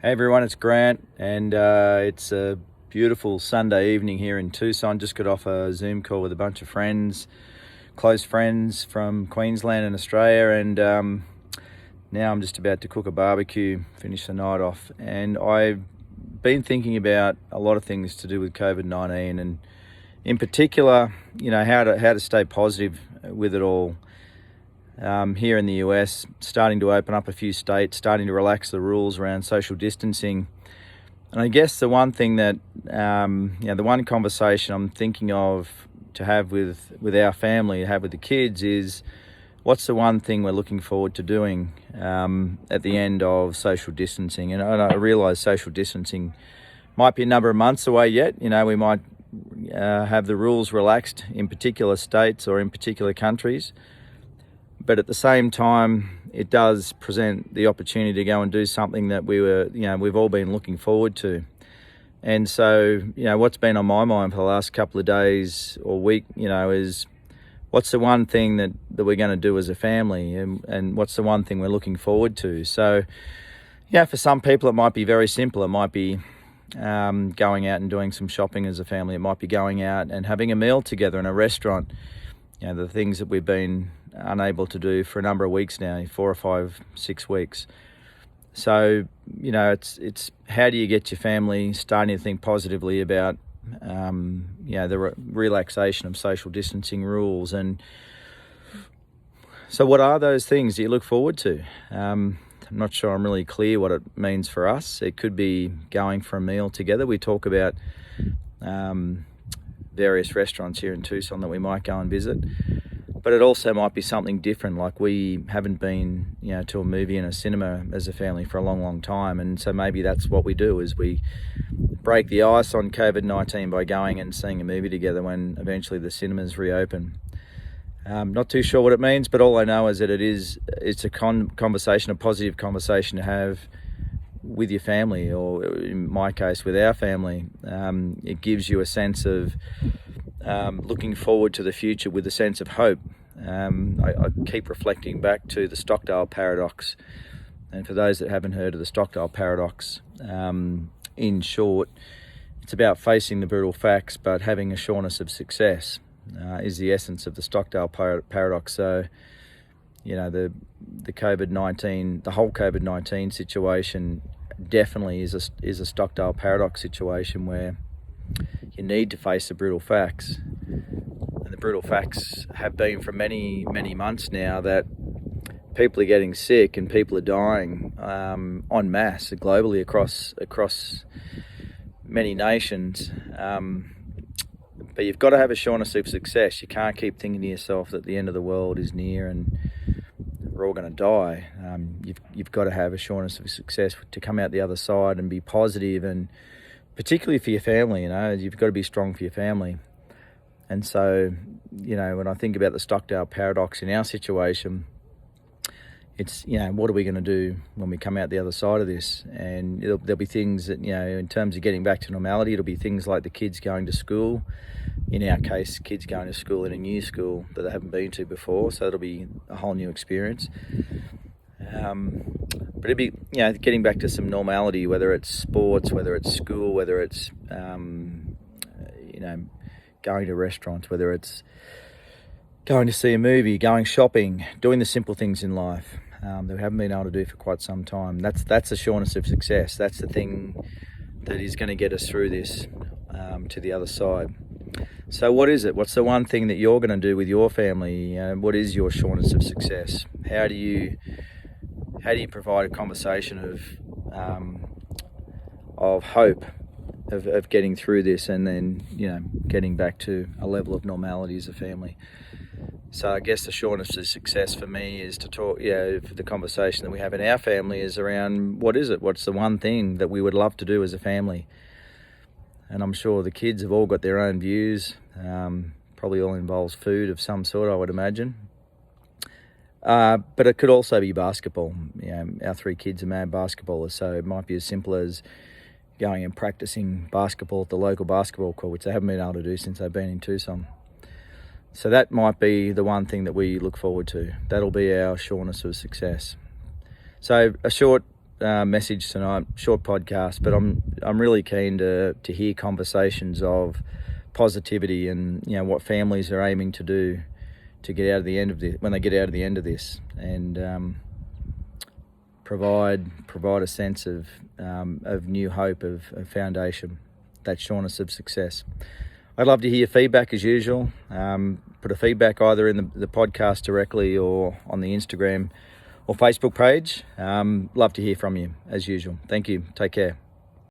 Hey everyone, it's Grant, and it's a beautiful Sunday evening here in Tucson. Just got off a Zoom call with a bunch of friends, close friends from Queensland and Australia, and now I'm just about to cook a barbecue, finish the night off. And I've been thinking about a lot of things to do with COVID-19, and in particular, how to stay positive with it all. Here in the US, starting to open up a few states, starting to relax the rules around social distancing. And I guess the one thing that, the one conversation I'm thinking of to have with our family, have with the kids, is what's the one thing we're looking forward to doing at the end of social distancing. And I realise social distancing might be a number of months away yet. We might have the rules relaxed in particular states or in particular countries. But at the same time, it does present the opportunity to go and do something that we've all been looking forward to. And so, what's been on my mind for the last couple of days or week, is what's the one thing that we're going to do as a family, and what's the one thing we're looking forward to. So, for some people, it might be very simple. It might be going out and doing some shopping as a family. It might be going out and having a meal together in a restaurant. The things that we've been unable to do for a number of weeks now, 4 or 5, 6 weeks. So, it's how do you get your family starting to think positively about, the relaxation of social distancing rules. And so what are those things that you look forward to? I'm not sure I'm really clear what it means for us. It could be going for a meal together. We talk about various restaurants here in Tucson that we might go and visit, but it also might be something different, like we haven't been to a movie in a cinema as a family for a long time, and so maybe that's what we do, is we break the ice on COVID-19 by going and seeing a movie together when eventually the cinemas reopen. Not too sure what it means, but all I know is that it's a conversation, a positive conversation to have with your family, or in my case with our family. It gives you a sense of looking forward to the future with a sense of hope. I keep reflecting back to the Stockdale Paradox, and for those that haven't heard of the Stockdale Paradox, in short, it's about facing the brutal facts but having a sureness of success, is the essence of the Stockdale Paradox. So the COVID-19, the whole COVID-19 situation definitely is a Stockdale Paradox situation where you need to face the brutal facts. And the brutal facts have been for many, many months now that people are getting sick and people are dying en masse globally across many nations. But you've got to have a sureness of success. You can't keep thinking to yourself that the end of the world is near and we're all going to die. You've got to have a sureness of success to come out the other side and be positive, and particularly for your family. You've got to be strong for your family. And so, when I think about the Stockdale Paradox in our situation, it's, what are we going to do when we come out the other side of this? And there'll be things that, in terms of getting back to normality, it'll be things like the kids going to school. In our case, kids going to school in a new school that they haven't been to before, so it'll be a whole new experience. But it'd be, getting back to some normality, whether it's sports, whether it's school, whether it's, going to restaurants, whether it's going to see a movie, going shopping, doing the simple things in life that we haven't been able to do for quite some time. That's a sureness of success. That's the thing that is going to get us through this to the other side. So what is it? What's the one thing that you're going to do with your family? What is your sureness of success? How do you provide a conversation of hope, of getting through this, and then getting back to a level of normality as a family? So I guess the sureness of success for me is to talk, the conversation that we have in our family is around what is it? What's the one thing that we would love to do as a family? And I'm sure the kids have all got their own views. Probably all involves food of some sort, I would imagine. But it could also be basketball. Our 3 kids are mad basketballers, so it might be as simple as going and practicing basketball at the local basketball court, which they haven't been able to do since they've been in Tucson. So that might be the one thing that we look forward to. That'll be our sureness of success. So a short message tonight, short podcast, but I'm really keen to hear conversations of positivity and what families are aiming to do to get out of the end of this, when they get out of the end of this, and provide a sense of new hope, of foundation, that Sureness of Success. I'd love to hear your feedback as usual. Put a feedback either in the podcast directly or on the Instagram or Facebook page. Love to hear from you as usual. Thank you. Take care.